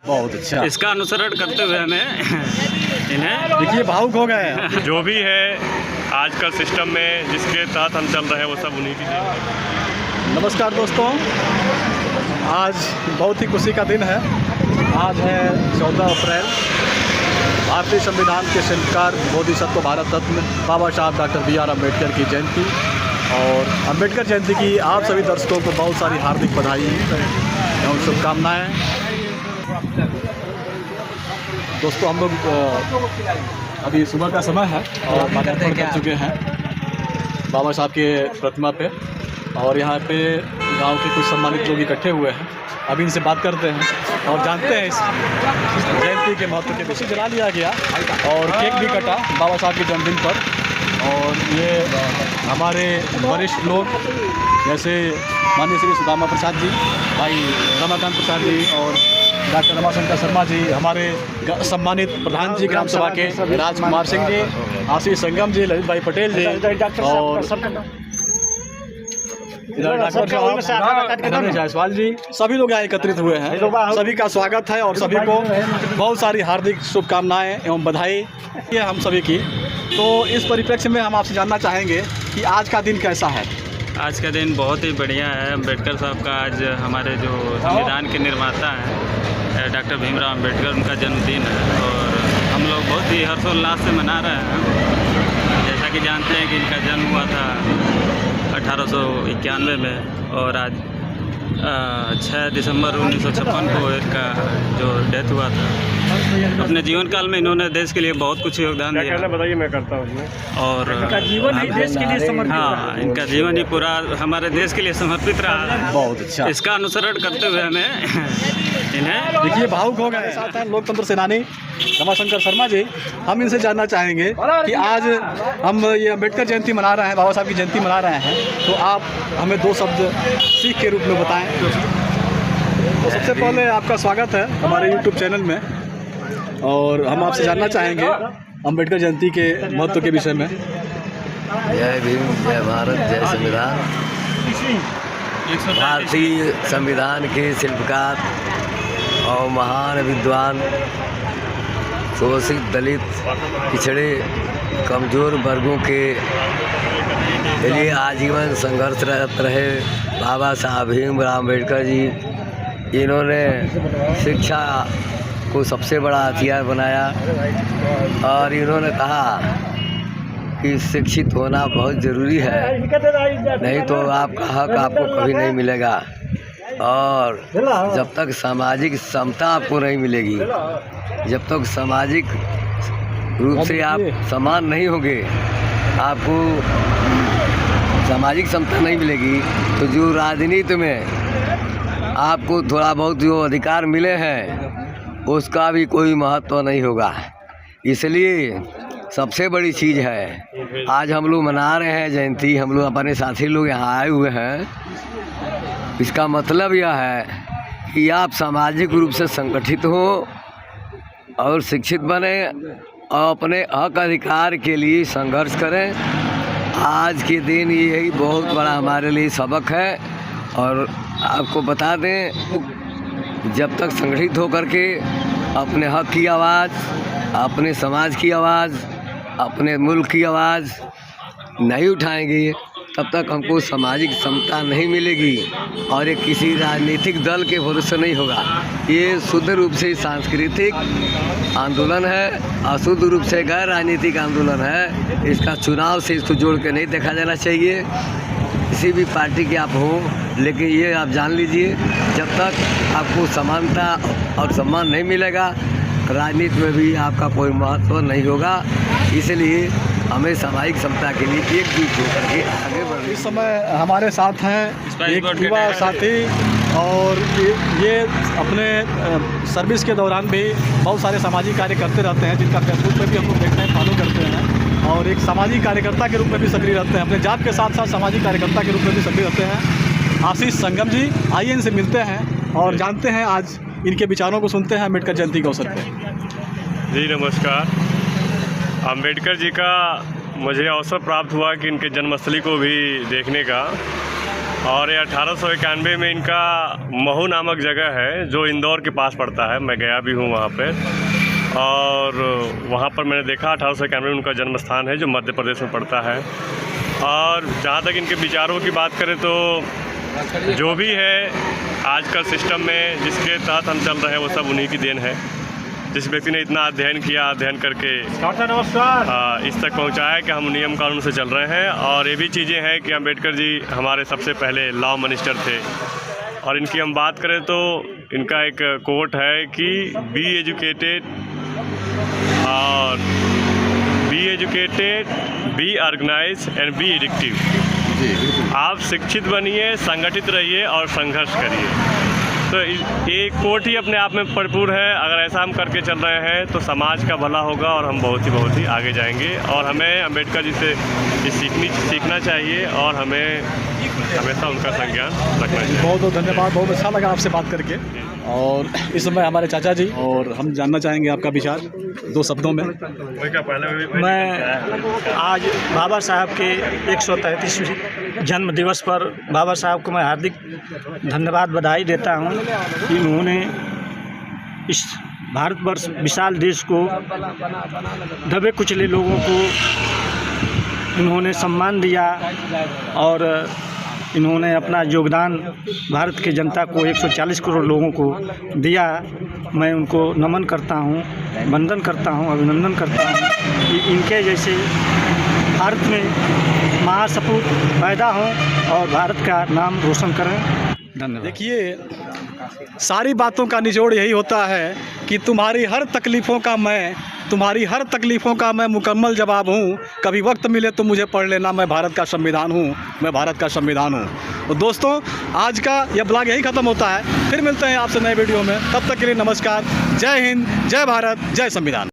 बहुत अच्छा। इसका अनुसरण करते हुए हमें इन्हें देखिए भावुक हो गए हैं। जो भी है आजकल सिस्टम में जिसके तहत हम चल रहे हैं वो सब उन्हीं की देन। नमस्कार दोस्तों, आज बहुत ही खुशी का दिन है। आज है 14 अप्रैल, भारतीय संविधान के शिल्पकार बोधिसत्व भारत रत्न बाबा साहब डॉक्टर B.R. अम्बेडकर की जयंती। और अम्बेडकर जयंती की आप सभी दर्शकों को बहुत सारी हार्दिक बधाई एवं शुभकामनाएँ। दोस्तों, हम लोग अभी सुबह का समय है और माल्यार्पण कर चुके हैं बाबा साहब के प्रतिमा पे, और यहाँ पे गांव के कुछ सम्मानित लोग इकट्ठे हुए हैं। अभी इनसे बात करते हैं और जानते हैं इस जयंती के महत्व के विषय। जला लिया गया और केक भी कटा बाबा साहब के जन्मदिन पर। और ये हमारे वरिष्ठ लोग जैसे माननीय श्री सुदामा प्रसाद जी, भाई रमाकांत प्रसाद जी और डॉक्टर रमाशंकर शर्मा जी, हमारे सम्मानित प्रधान जी ग्राम सभा के राजकुमार सिंह जी, आशीष संगम जी, ललित भाई पटेल जी और डॉक्टर जायसवाल जी, सभी लोग यहाँ एकत्रित हुए हैं। सभी का स्वागत है और सभी को बहुत सारी हार्दिक शुभकामनाएं एवं बधाई ये हम सभी की। तो इस परिप्रेक्ष्य में हम आपसे जानना चाहेंगे कि आज का दिन कैसा है। आज का दिन बहुत ही बढ़िया है। अम्बेडकर साहब का आज हमारे जो संविधान के निर्माता हैं डॉक्टर भीमराव अम्बेडकर, उनका जन्मदिन है और हम लोग बहुत ही हर्षोल्लास से मना रहे हैं। जैसा कि जानते हैं कि इनका जन्म हुआ था 1891 में और आज 6 दिसंबर 1956 को इनका जो डेथ हुआ था। अपने जीवन काल में इन्होंने देश के लिए बहुत कुछ योगदान दिया। बताइए, मैं करता हूँ। और इनका जीवन ही देश के लिए समर्पित। हाँ, इनका जीवन ही पूरा हमारे देश के लिए समर्पित रहा। बहुत अच्छा। इसका अनुसरण करते हुए हमें इन्हें देखिए भावुक हो गए। साथ हैं लोकतंत्र सेनानी रमाशंकर शर्मा जी। हम इनसे जानना चाहेंगे कि आज हम ये अम्बेडकर जयंती मना रहे हैं, बाबा साहब की जयंती मना रहे हैं, तो आप हमें 2 शब्द सीख के रूप में बताएं। तो सबसे पहले आपका स्वागत है हमारे YouTube चैनल में और हम आपसे जानना चाहेंगे अम्बेडकर जयंती के महत्व के विषय में। जय भीम, जय भारत, जय संविधान। भारतीय संविधान के शिल्पकार और महान विद्वान, शोषित, दलित, पिछड़े, कमज़ोर वर्गों के लिए आजीवन संघर्षरत रहे बाबा साहब भीमराव अम्बेडकर जी। इन्होंने शिक्षा को सबसे बड़ा हथियार बनाया और इन्होंने कहा कि शिक्षित होना बहुत ज़रूरी है, नहीं तो आपका हक आपको कभी नहीं मिलेगा। और जब तक सामाजिक समता आपको नहीं मिलेगी, जब तक सामाजिक रूप से आप समान नहीं होंगे, आपको सामाजिक समता नहीं मिलेगी, तो जो राजनीति में आपको थोड़ा बहुत जो अधिकार मिले हैं उसका भी कोई महत्व नहीं होगा। इसलिए सबसे बड़ी चीज़ है आज हम लोग मना रहे हैं जयंती। हम लोग अपने साथी लोग यहाँ आए हुए हैं। इसका मतलब यह है कि आप सामाजिक रूप से संगठित हो और शिक्षित बने और अपने हक अधिकार के लिए संघर्ष करें। आज के दिन यही बहुत बड़ा हमारे लिए सबक है। और आपको बता दें, जब तक संगठित होकर के अपने हक की आवाज़, अपने समाज की आवाज़, अपने मुल्क की आवाज़ नहीं उठाएंगे, तब तक हमको सामाजिक समता नहीं मिलेगी और ये किसी राजनीतिक दल के भरोसे नहीं होगा। ये शुद्ध रूप से सांस्कृतिक आंदोलन है, अशुद्ध रूप से गैर राजनीतिक आंदोलन है। इसका चुनाव से इसको जोड़ के नहीं देखा जाना चाहिए, किसी भी पार्टी के आप हों। लेकिन ये आप जान लीजिए, जब तक आपको समानता और सम्मान नहीं मिलेगा, राजनीति में भी आपका कोई महत्व नहीं होगा। इसलिए हमें सामाजिक समता के लिए एकजुट होकर के आगे बढ़ना। इस समय हमारे साथ हैं एक युवा साथी और ये अपने सर्विस के दौरान भी बहुत सारे सामाजिक कार्य करते रहते हैं, जिनका फेसबुक पे भी हम लोग देखते हैं, फॉलो करते हैं और एक सामाजिक कार्यकर्ता के रूप में भी सक्रिय रहते हैं। अपने जॉब के साथ साथ सामाजिक कार्यकर्ता के रूप में भी सक्रिय रहते हैं। आशीष संगम जी, आइए इनसे मिलते हैं और जानते हैं, आज इनके विचारों को सुनते हैं अम्बेडकर जयंती के अवसर पर। जी नमस्कार। अम्बेडकर जी का मुझे अवसर प्राप्त हुआ कि इनके जन्मस्थली को भी देखने का। और ये 1891 में इनका महू नामक जगह है जो इंदौर के पास पड़ता है। मैं गया भी हूँ वहाँ पे, और वहाँ पर मैंने देखा 1891 में उनका जन्म स्थान है जो मध्य प्रदेश में पड़ता है। और जहाँ तक इनके विचारों की बात करें तो जो भी है आजकल सिस्टम में जिसके तहत हम चल रहे हैं वो सब उन्हीं की देन है। जिस व्यक्ति ने इतना अध्ययन किया, अध्ययन करके इस तक पहुंचाया है कि हम नियम कानून से चल रहे हैं। और ये भी चीज़ें हैं कि अम्बेडकर जी हमारे सबसे पहले लॉ मिनिस्टर थे। और इनकी हम बात करें तो इनका एक कोट है कि be educated, be organise and be addictive. आप शिक्षित बनिए, संगठित रहिए और संघर्ष करिए। तो ये कोट ही अपने आप में भरपूर है। अगर ऐसा हम करके चल रहे हैं तो समाज का भला होगा और हम बहुत ही आगे जाएंगे। और हमें अम्बेडकर जी से सीखना चाहिए और हमें हमेशा उनका संज्ञान रखना चाहिए। बहुत बहुत धन्यवाद, बहुत अच्छा लगा आपसे बात करके। और इस समय हमारे चाचा जी, और हम जानना चाहेंगे आपका विचार 2 शब्दों में। मैं आज बाबा साहब के 133वें जन्म दिवस पर बाबा साहब को मैं हार्दिक धन्यवाद, बधाई देता हूं कि उन्होंने इस भारतवर्ष विशाल देश को, दबे कुचले लोगों को इन्होंने सम्मान दिया और इन्होंने अपना योगदान भारत की जनता को 140 करोड़ लोगों को दिया। मैं उनको नमन करता हूँ, वंदन करता हूँ, अभिनंदन करता हूँ कि इनके जैसे भारत में महासपूत पैदा हों और भारत का नाम रोशन करें। धन्यवाद। देखिए, सारी बातों का निचोड़ यही होता है कि तुम्हारी हर तकलीफ़ों का मैं मुकम्मल जवाब हूँ। कभी वक्त मिले तो मुझे पढ़ लेना, मैं भारत का संविधान हूँ। तो दोस्तों, आज का यह ब्लॉग यही ख़त्म होता है। फिर मिलते हैं आपसे नए वीडियो में। तब तक के लिए नमस्कार। जय हिंद, जय भारत, जय संविधान।